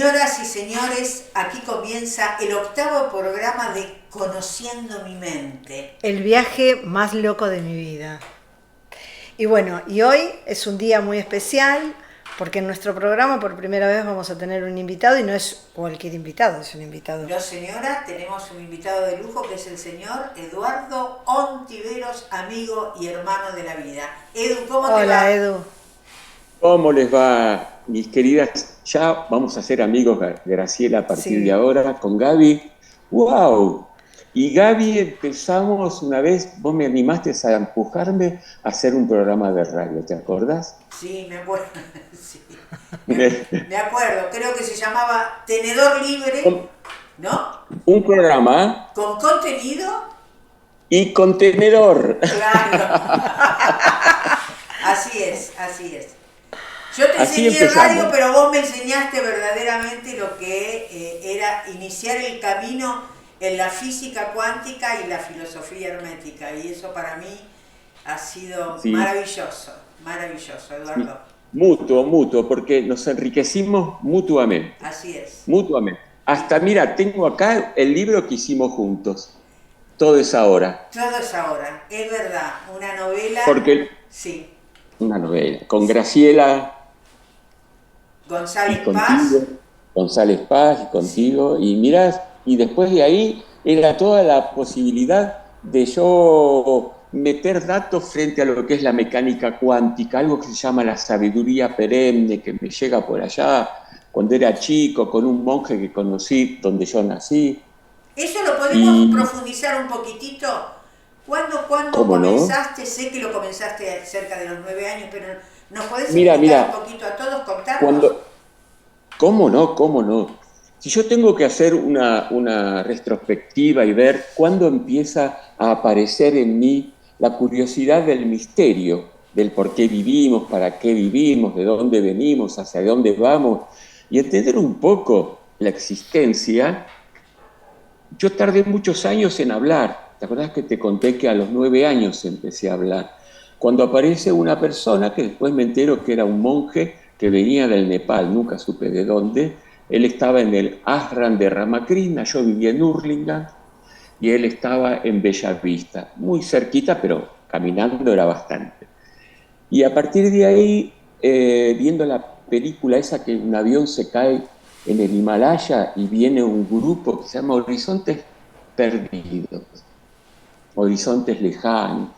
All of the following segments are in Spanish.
Señoras y señores, aquí comienza el 8º programa de Conociendo mi mente. El viaje más loco de mi vida. Y bueno, y hoy es un día muy especial porque en nuestro programa por primera vez vamos a tener un invitado y no es cualquier invitado, es un invitado. No, señora, tenemos un invitado de lujo que es el señor Eduardo Ontiveros, amigo y hermano de la vida. Edu, ¿cómo te va? Hola, Edu. ¿Cómo les va, mis queridas? Ya vamos a ser amigos, Graciela, a partir de ahora, con Gaby. ¡Wow! Y Gaby, empezamos una vez, vos me animaste a empujarme a hacer un programa de radio, ¿te acordás? Sí, me acuerdo. Sí. Me acuerdo, creo que se llamaba Tenedor Libre, ¿no? Un programa Con contenido y contenedor. Claro. Así es, así es. Yo te Así enseñé empezamos. radio, pero vos me enseñaste verdaderamente lo que era iniciar el camino en la física cuántica y la filosofía hermética. Y eso para mí ha sido maravilloso, maravilloso, Eduardo. Mutuo, porque nos enriquecimos mutuamente. Así es. Mutuamente. Hasta, mira, tengo acá el libro que hicimos juntos. Todo es ahora. Todo es ahora, es verdad. Una novela. Porque sí. Una novela. Con Graciela González y contigo, Paz. González Paz y contigo. Y mirás, y después de ahí era toda la posibilidad de yo meter datos frente a lo que es la mecánica cuántica, algo que se llama la sabiduría perenne, que me llega por allá cuando era chico, con un monje que conocí donde yo nací. ¿Eso lo podemos profundizar un poquitito? ¿Cuándo comenzaste? No? Sé que lo comenzaste cerca de los 9 años, pero ¿nos podés explicar un poquito a todos, contarnos? ¿Cómo no? Si yo tengo que hacer una retrospectiva y ver cuándo empieza a aparecer en mí la curiosidad del misterio, del por qué vivimos, para qué vivimos, de dónde venimos, hacia dónde vamos, y entender un poco la existencia, yo tardé muchos años en hablar. ¿Te acordás que te conté que a los 9 años empecé a hablar? Cuando aparece una persona que después me entero que era un monje que venía del Nepal, nunca supe de dónde. Él estaba en el ashram de Ramakrishna, yo vivía en Hurlingham, y él estaba en Bellavista, muy cerquita, pero caminando era bastante. Y a partir de ahí, viendo la película esa que un avión se cae en el Himalaya y viene un grupo que se llama Horizontes Perdidos, Horizontes Lejanos.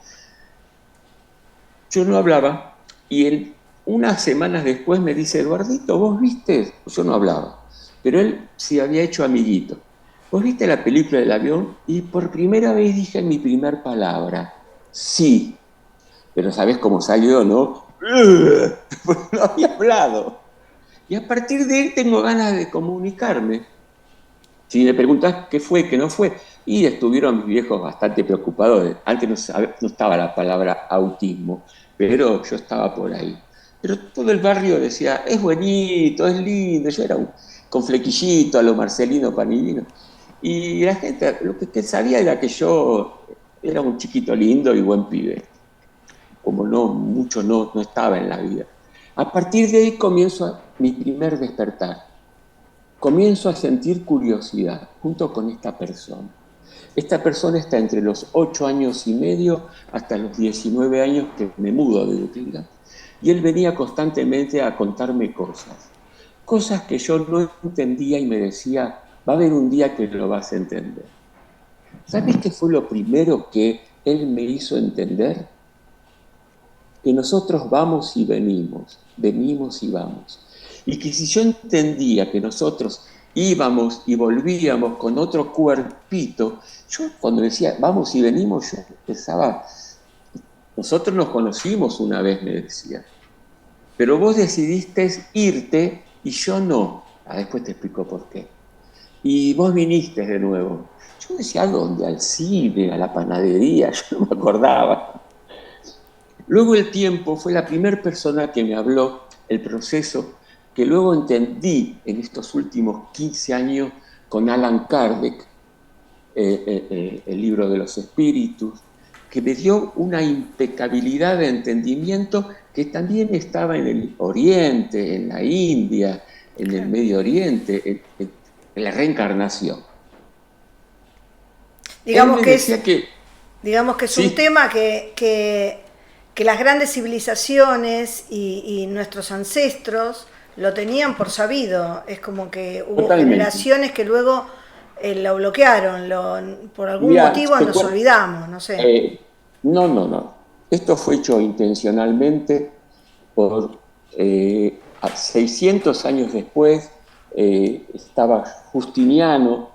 Yo no hablaba y unas semanas después me dice, Eduardito, ¿vos viste? Yo no hablaba, pero él sí había hecho amiguito. ¿Vos viste la película del avión? Y por primera vez dije mi primer palabra, sí. Pero ¿sabés cómo salió, no? Porque no había hablado. Y a partir de él tengo ganas de comunicarme. Si me preguntás qué fue, qué no fue, y estuvieron mis viejos bastante preocupados. Antes no estaba la palabra autismo, pero yo estaba por ahí. Pero todo el barrio decía, es bonito, es lindo. Yo era con flequillito a lo Marcelino Panivino. Y la gente lo que sabía era que yo era un chiquito lindo y buen pibe. Como mucho no estaba en la vida. A partir de ahí comienzo mi primer despertar. Comienzo a sentir curiosidad junto con esta persona. Esta persona está entre los 8 años y medio hasta los 19 años que me mudo de Hurlingham. Y él venía constantemente a contarme cosas que yo no entendía y me decía, va a haber un día que lo vas a entender. ¿Sabes qué fue lo primero que él me hizo entender? Que nosotros vamos y venimos y vamos. Y que si yo entendía que nosotros íbamos y volvíamos con otro cuerpito, yo cuando decía vamos y venimos, yo pensaba, nosotros nos conocimos una vez, me decía, pero vos decidiste irte y yo no. Después te explico por qué. Y vos viniste de nuevo. Yo decía, ¿a dónde? Al cine, a la panadería, yo no me acordaba. Luego el tiempo fue la primera persona que me habló el proceso que luego entendí en estos últimos 15 años con Allan Kardec, el libro de los espíritus, que me dio una impecabilidad de entendimiento que también estaba en el Oriente, en la India, en el Medio Oriente, en la reencarnación. Digamos que es sí, un tema que las grandes civilizaciones y nuestros ancestros lo tenían por sabido. Es como que hubo totalmente. generaciones que luego lo bloquearon, por algún Mirá, motivo nos olvidamos, no sé. no. Esto fue hecho intencionalmente por 600 años después. Estaba Justiniano,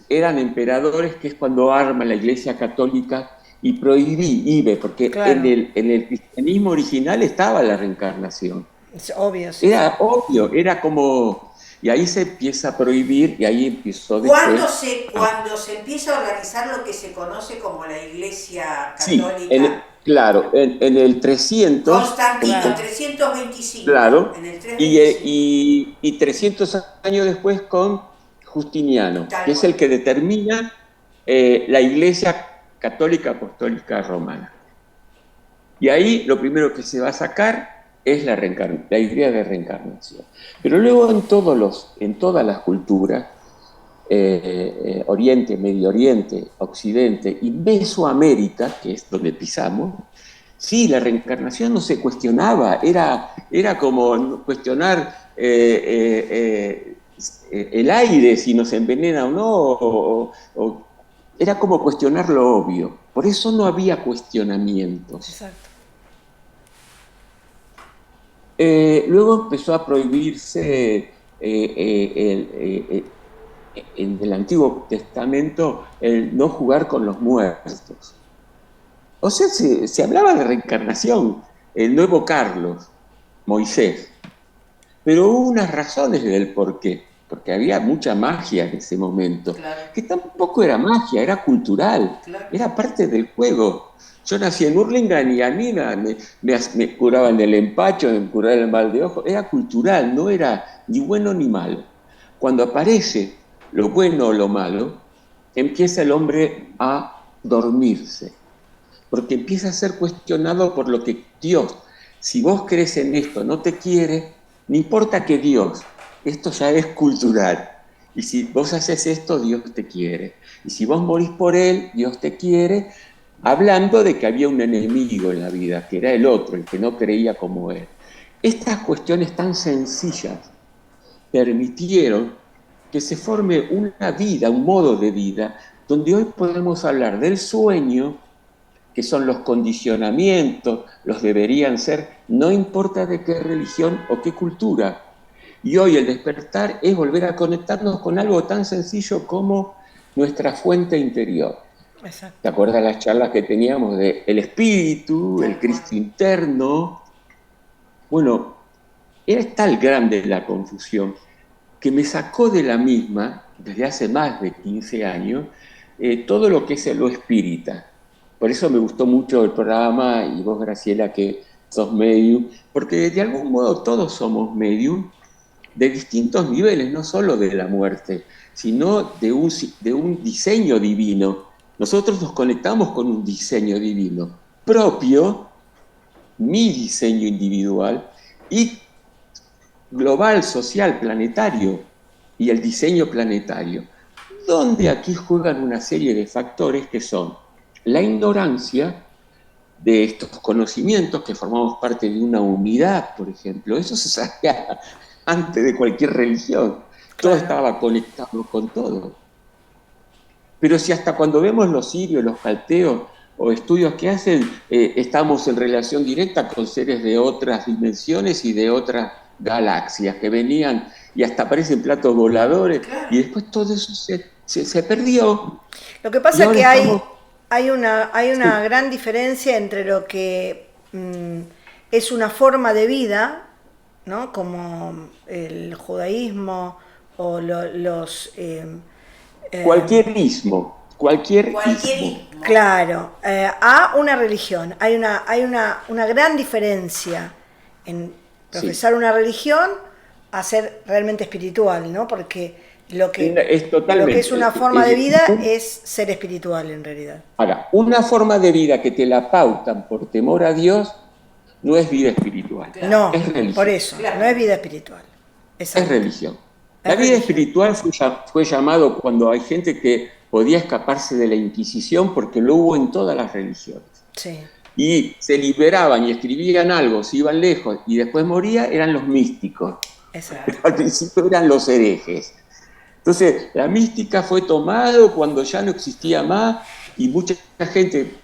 eran emperadores, que es cuando arma la Iglesia Católica y prohíbe, porque Claro. en el cristianismo original estaba la reencarnación. Es obvio, sí. Era obvio, era como... Y ahí se empieza a prohibir y ahí empezó Cuando después... se empieza a organizar lo que se conoce como la Iglesia Sí, Católica, claro, en el 300... Constantino, Claro. 325, Claro, en el 325. y 300 años después con Justiniano, Tal que es cual. el que determina la Iglesia Católica Apostólica Romana. Y ahí lo primero que se va a sacar es la idea de reencarnación. Pero luego en todas las culturas, Oriente, Medio Oriente, Occidente y Mesoamérica, que es donde pisamos, sí, la reencarnación no se cuestionaba, era como cuestionar el aire, si nos envenena o no, era como cuestionar lo obvio. Por eso no había cuestionamientos. Exacto. Luego empezó a prohibirse en el Antiguo Testamento el no jugar con los muertos. O sea, se hablaba de reencarnación, el nuevo Carlos, Moisés. Pero hubo unas razones del por qué, porque había mucha magia en ese momento, Claro. que tampoco era magia, era cultural, Claro. era parte del juego. Yo nací en Hurlingham y a mí me curaban del empacho, me curaban el mal de ojo, era cultural, no era ni bueno ni malo. Cuando aparece lo bueno o lo malo, empieza el hombre a dormirse, porque empieza a ser cuestionado por lo que Dios, si vos crees en esto, no te quiere, no importa que Dios, esto ya es cultural. Y si vos haces esto, Dios te quiere. Y si vos morís por Él, Dios te quiere, hablando de que había un enemigo en la vida, que era el otro, el que no creía como Él. Estas cuestiones tan sencillas permitieron que se forme una vida, un modo de vida, donde hoy podemos hablar del sueño, que son los condicionamientos, los deberían ser, no importa de qué religión o qué cultura. Y hoy el despertar es volver a conectarnos con algo tan sencillo como nuestra fuente interior. Exacto. ¿Te acuerdas las charlas que teníamos de el espíritu, el Cristo interno? Bueno, era tal grande la confusión que me sacó de la misma, desde hace más de 15 años, todo lo que es lo espírita. Por eso me gustó mucho el programa, y vos, Graciela, que sos medium, porque de algún modo todos somos medium de distintos niveles, no solo de la muerte, sino de un diseño divino. Nosotros nos conectamos con un diseño divino propio, mi diseño individual, y global, social, planetario, y el diseño planetario, donde aquí juegan una serie de factores que son la ignorancia de estos conocimientos, que formamos parte de una unidad, por ejemplo. Eso se sabía antes de cualquier religión. Todo estaba conectado con todo. Pero si hasta cuando vemos los sirios, los calteos o estudios que hacen, estamos en relación directa con seres de otras dimensiones y de otras galaxias que venían y hasta aparecen platos voladores, y después todo eso se perdió. Lo que pasa es que estamos... hay una gran diferencia entre lo que es una forma de vida, ¿no? Como el judaísmo o cualquier ismo. Claro, a una religión. Hay una gran diferencia en profesar una religión a ser realmente espiritual, ¿no? Porque lo que es una forma de vida es ser espiritual en realidad. Ahora, una forma de vida que te la pautan por temor a Dios no es vida espiritual. No, es religión. por eso, no es vida espiritual. es religión. Es La vida religión. espiritual fue llamado cuando hay gente que podía escaparse de la Inquisición, porque lo hubo en todas las religiones. Sí, Y se liberaban y escribían algo, se iban lejos y después moría, eran los místicos. exacto. Al principio eran los herejes. Entonces, la mística fue tomado cuando ya no existía más y mucha gente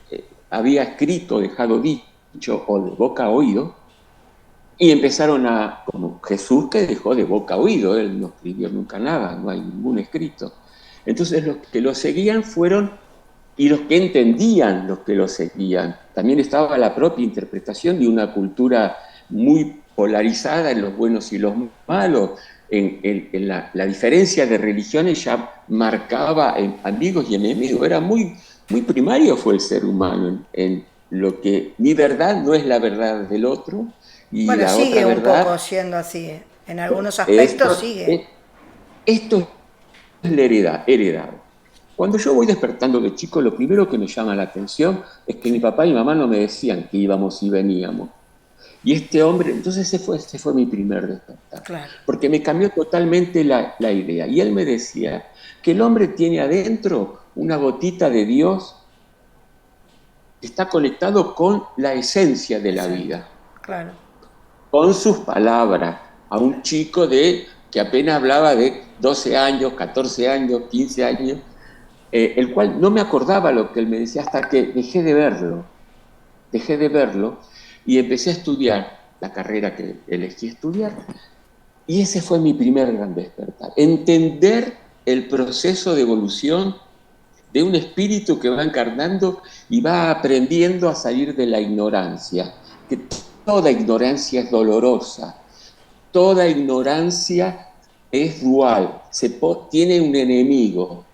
había escrito, dejado dicho o de boca a oído, y empezaron como Jesús, que dejó de boca a oído, él no escribió nunca nada, no hay ningún escrito. Entonces los que lo seguían fueron, y los que entendían los que lo seguían. También estaba la propia interpretación de una cultura muy polarizada en los buenos y los malos. En la diferencia de religiones ya marcaba en amigos y enemigos. Era muy, muy primario fue el ser humano en lo que mi verdad no es la verdad del otro y Bueno, la sigue otra un poco verdad. siendo así. En algunos aspectos sigue. Esto es la heredado. Cuando yo voy despertando de chico, lo primero que me llama la atención es que mi papá y mi mamá no me decían que íbamos y veníamos. Y este hombre, entonces ese fue mi primer despertar, Claro, porque me cambió totalmente la idea. Y él me decía que el hombre tiene adentro una gotita de Dios que está conectado con la esencia de la exacto. vida, Claro, con sus palabras, a un chico que apenas hablaba de 12 años, 14 años, 15 años, el cual no me acordaba lo que él me decía hasta que dejé de verlo y empecé a estudiar la carrera que elegí estudiar. Y ese fue mi primer gran despertar, entender el proceso de evolución de un espíritu que va encarnando y va aprendiendo a salir de la ignorancia, que toda ignorancia es dolorosa, toda ignorancia es dual, tiene un enemigo,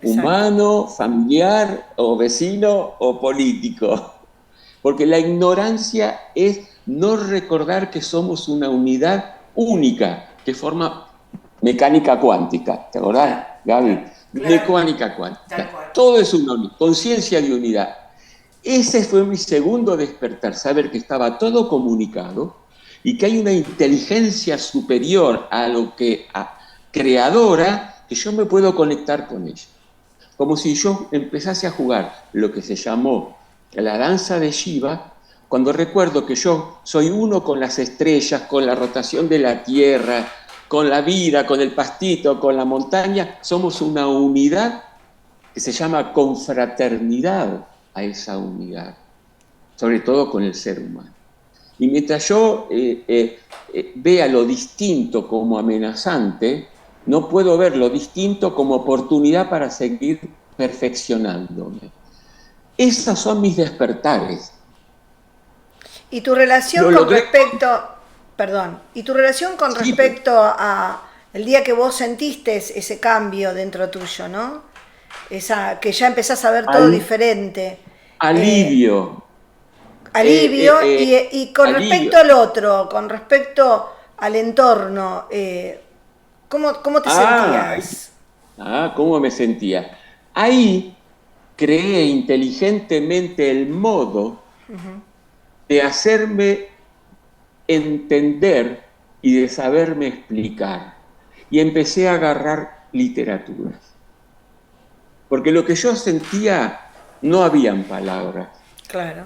exacto. humano, familiar o vecino o político. Porque la ignorancia es no recordar que somos una unidad única que forma mecánica cuántica. ¿Te acordás, Gaby? Claro, Mecánica tal cuántica. cual. Todo es una unidad, conciencia de unidad. Ese fue mi segundo despertar, saber que estaba todo comunicado y que hay una inteligencia superior a lo que creadora, que yo me puedo conectar con ella. Como si yo empezase a jugar lo que se llamó la danza de Shiva, cuando recuerdo que yo soy uno con las estrellas, con la rotación de la Tierra, con la vida, con el pastito, con la montaña, somos una unidad que se llama confraternidad a esa unidad, sobre todo con el ser humano. Y mientras yo vea lo distinto como amenazante, no puedo ver lo distinto como oportunidad para seguir perfeccionándome. Esos son mis despertares. Y tu relación Lo con logré. respecto, perdón, y tu relación con Sí, respecto a el día que vos sentiste ese cambio dentro tuyo, ¿no? Esa, que ya empezás a ver todo diferente. Eh, alivio. alivio y con Alivio. respecto al otro, con respecto al entorno, ¿cómo te Ah, sentías? ¿cómo me sentía? Ahí creé inteligentemente el modo de hacerme entender y de saberme explicar. Y empecé a agarrar literaturas. Porque lo que yo sentía no habían palabras. Claro,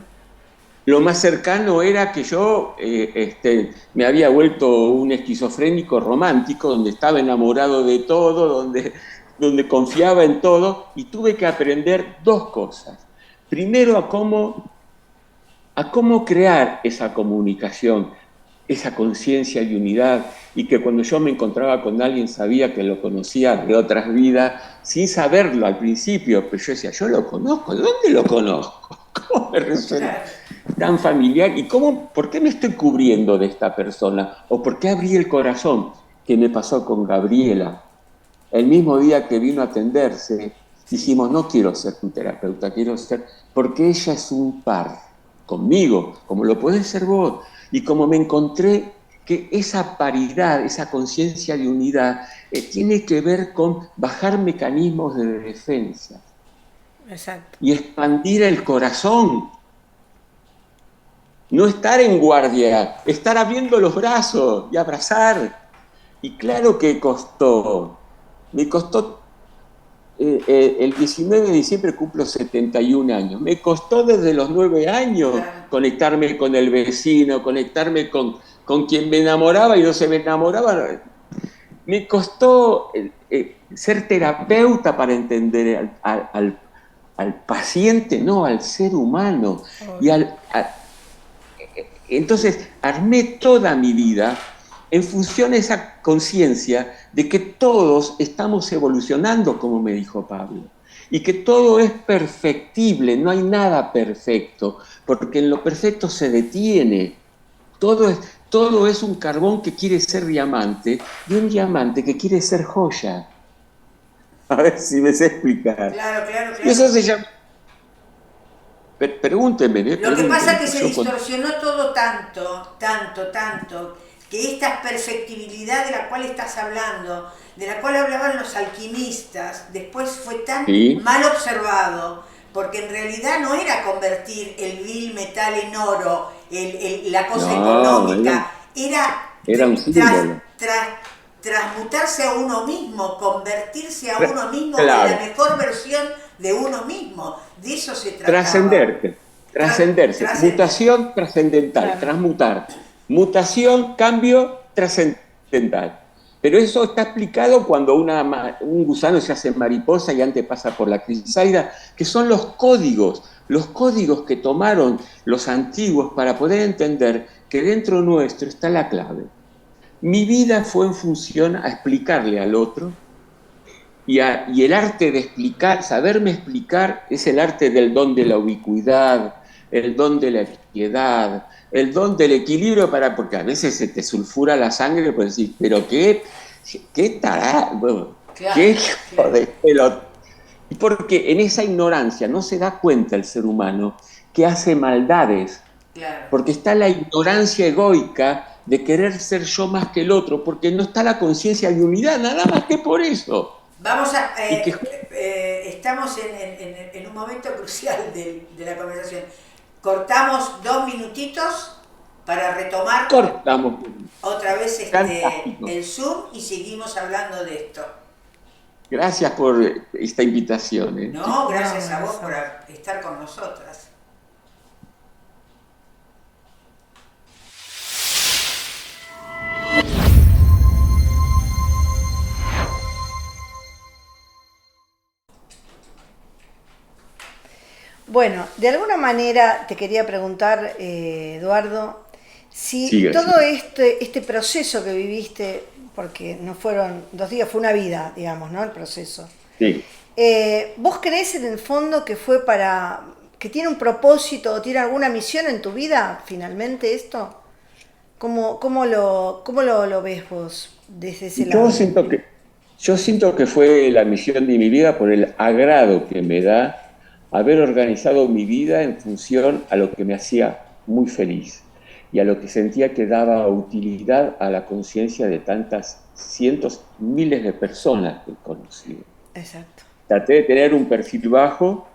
Lo más cercano era que yo me había vuelto un esquizofrénico romántico, donde estaba enamorado de todo, donde confiaba en todo, y tuve que aprender dos cosas. Primero, a cómo crear esa comunicación, esa conciencia de unidad, y que cuando yo me encontraba con alguien sabía que lo conocía de otras vidas, sin saberlo al principio, pero yo decía, yo lo conozco, ¿de dónde lo conozco? ¿Cómo me resuena tan familiar? ¿Y por qué me estoy cubriendo de esta persona? ¿O por qué abrí el corazón? Que me pasó con Gabriela. El mismo día que vino a atenderse, dijimos, no quiero ser tu terapeuta, porque ella es un par conmigo, como lo podés ser vos. Y como me encontré que esa paridad, esa conciencia de unidad, tiene que ver con bajar mecanismos de defensa exacto. y expandir el corazón. No estar en guardia, estar abriendo los brazos y abrazar. Y claro que costó, me costó, el 19 de diciembre cumplo 71 años, me costó desde los 9 años Claro. conectarme con el vecino, conectarme con quien me enamoraba y no se me enamoraba. Me costó ser terapeuta para entender al paciente, no, al ser humano. Y Obvio. entonces armé toda mi vida en función de esa conciencia de que todos estamos evolucionando, como me dijo Pablo, y que todo es perfectible, no hay nada perfecto, porque en lo perfecto se detiene. Todo es, todo es un carbón que quiere ser diamante y un diamante que quiere ser joya. A ver si me sé explicar. Claro, claro, Y claro. eso se llama... Pregúntenme, Lo que pasa es pregúntenme. que se Yo distorsionó todo tanto, tanto, tanto, que esta perfectibilidad de la cual estás hablando, de la cual hablaban los alquimistas, después fue tan sí, mal observado, porque en realidad no era convertir el vil metal en oro, la cosa no, económica, era era un símbolo. transmutarse a uno mismo, convertirse a uno mismo en la Claro, mejor versión de uno mismo. De eso se trataba. trascenderte, trascenderse, Trascender. mutación trascendental, Claro. transmutar, mutación, cambio trascendental. Pero eso está explicado cuando un gusano se hace mariposa y antes pasa por la crisaida, que son los códigos que tomaron los antiguos para poder entender que dentro nuestro está la clave. Mi vida fue en función a explicarle al otro y el arte de explicar, saberme explicar, es el arte del don de la ubicuidad, el don de la piedad, el don del equilibrio, porque a veces se te sulfura la sangre, pues decir, pero qué tará, bueno, qué Claro, hijo claro, de pelota. Y porque en esa ignorancia no se da cuenta el ser humano que hace maldades, claro. porque está la ignorancia egoica de querer ser yo más que el otro, porque no está la conciencia de unidad, nada más que por eso. Vamos a. Y que Estamos en un momento crucial de la conversación. Cortamos 2 minutitos para retomar cortamos. otra vez Fantástico. el Zoom y seguimos hablando de esto. Gracias por esta invitación, No, chicos. gracias a vos eso. por estar con nosotras. Bueno, de alguna manera te quería preguntar, Eduardo, si Siga, todo siga. este proceso que viviste, porque no fueron 2 días, fue una vida, digamos, ¿no? El proceso. Sí. ¿Vos creés en el fondo que fue que tiene un propósito o tiene alguna misión en tu vida, finalmente, esto? ¿Cómo lo ves vos desde ese Yo lado? siento que, yo siento que fue la misión de mi vida por el agrado que me da haber organizado mi vida en función a lo que me hacía muy feliz y a lo que sentía que daba utilidad a la conciencia de tantas cientos, miles de personas que he conocido. Exacto. Traté de tener un perfil bajo,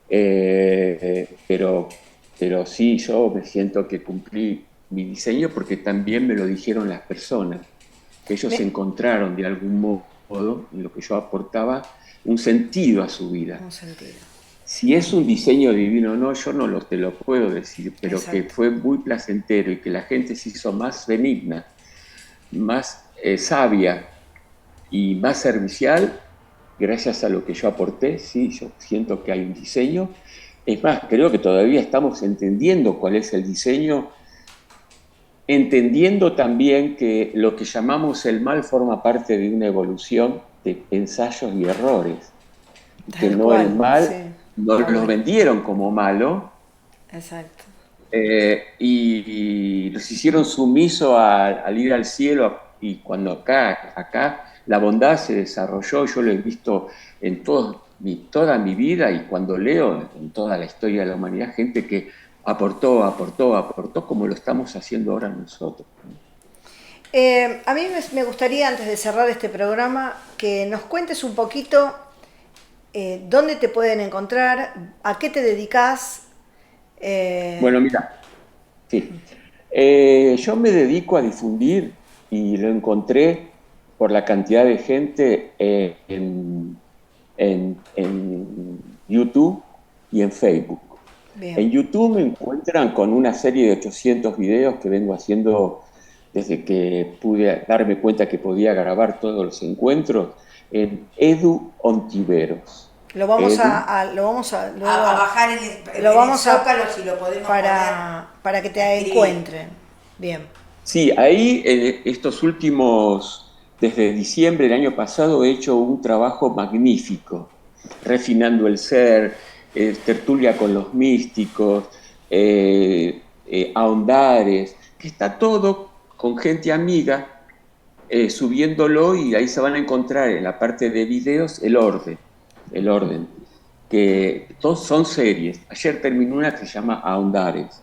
pero sí, yo me siento que cumplí mi diseño porque también me lo dijeron las personas, que ellos Me- encontraron de algún modo en lo que yo aportaba un sentido a su vida. Un sentido. Si es un diseño divino o no, yo no te lo puedo decir, pero que Exacto. fue muy placentero y que la gente se hizo más benigna, más sabia y más servicial, gracias a lo que yo aporté, sí, yo siento que hay un diseño. Es más, creo que todavía estamos entendiendo cuál es el diseño, entendiendo también que lo que llamamos el mal forma parte de una evolución de ensayos y errores, y que Tal no el cual, sí. mal, no Está lo bueno. vendieron como malo, Exacto. y los hicieron sumiso al ir al cielo, y cuando acá la bondad se desarrolló, yo lo he visto en toda mi vida, y cuando leo en toda la historia de la humanidad, gente que aportó, como lo estamos haciendo ahora nosotros. A mí me gustaría, antes de cerrar este programa, que nos cuentes un poquito dónde te pueden encontrar, a qué te dedicas. Bueno, mira, sí. Yo me dedico a difundir, y lo encontré por la cantidad de gente en YouTube y en Facebook. Bien. En YouTube me encuentran con una serie de 800 videos que vengo haciendo desde que pude darme cuenta que podía grabar todos los encuentros, en Edu Ontiveros. Lo vamos Edu, A bajar en el Zócalo si lo podemos para que te escribir. encuentren. Bien. Sí, ahí estos últimos, desde diciembre del año pasado, he hecho un trabajo magnífico, refinando el ser, tertulia con los místicos, ahondares, que está todo con gente amiga, subiéndolo, y ahí se van a encontrar en la parte de videos el orden, que todos son series. Ayer terminó una que se llama Ahondares,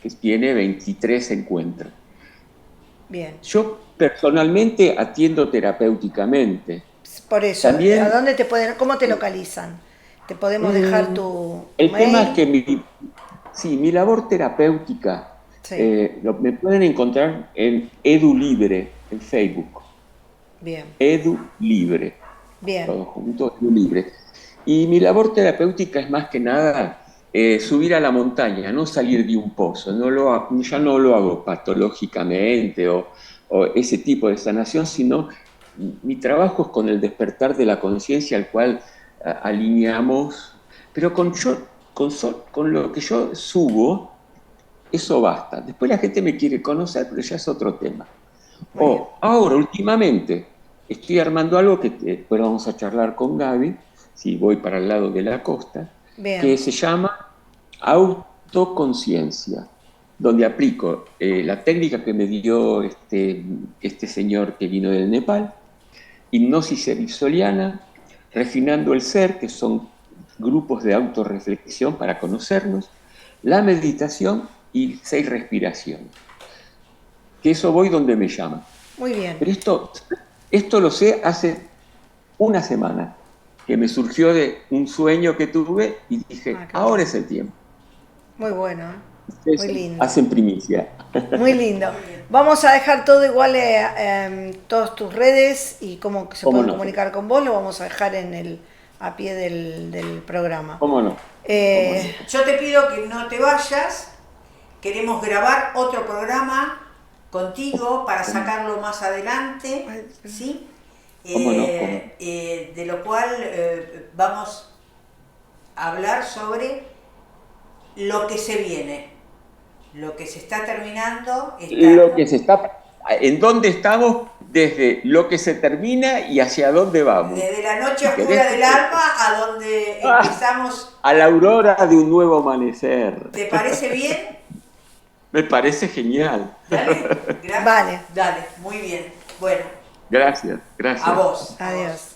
que tiene 23 encuentros. Bien. Yo personalmente atiendo terapéuticamente. Por eso, También, ¿a dónde cómo te localizan? ¿Te podemos dejar tu el mail? tema es que mi labor terapéutica Sí. me pueden encontrar en Edu Libre, en Facebook. Bien. Edu Libre. Bien. Todo junto, Edu Libre. Y mi labor terapéutica es más que nada subir a la montaña, no salir de un pozo. Ya no lo hago patológicamente o ese tipo de sanación, sino mi trabajo es con el despertar de la conciencia al cual alineamos, pero con lo que yo subo, eso basta. Después la gente me quiere conocer, pero ya es otro tema. Ahora, últimamente, estoy armando algo que después vamos a charlar con Gaby, si voy para el lado de la costa, Bien. que se llama autoconciencia, donde aplico la técnica que me dio este señor que vino del Nepal, hipnosis ericksoniana, refinando el ser, que son grupos de autorreflexión para conocernos, la meditación y 6 respiraciones. Que eso voy donde me llaman. Muy bien. Pero esto lo sé hace una semana, que me surgió de un sueño que tuve y dije, ahora es el tiempo. Muy bueno, Ustedes muy lindo. hacen primicia. Muy lindo. Vamos a dejar todo igual, todas tus redes y cómo se pueden comunicar con vos, lo vamos a dejar a pie del programa. ¿Cómo no? Yo te pido que no te vayas, queremos grabar otro programa contigo para sacarlo más adelante, ¿sí? ¿Cómo no? De lo cual vamos a hablar sobre lo que se viene, lo que se está terminando. ¿En dónde estamos desde lo que se termina y hacia dónde vamos? Desde la noche oscura del alma a donde empezamos. A la aurora de un nuevo amanecer. ¿Te parece bien? Me parece genial. Dale, Vale. Dale, muy bien. Bueno. Gracias. A vos. Adiós.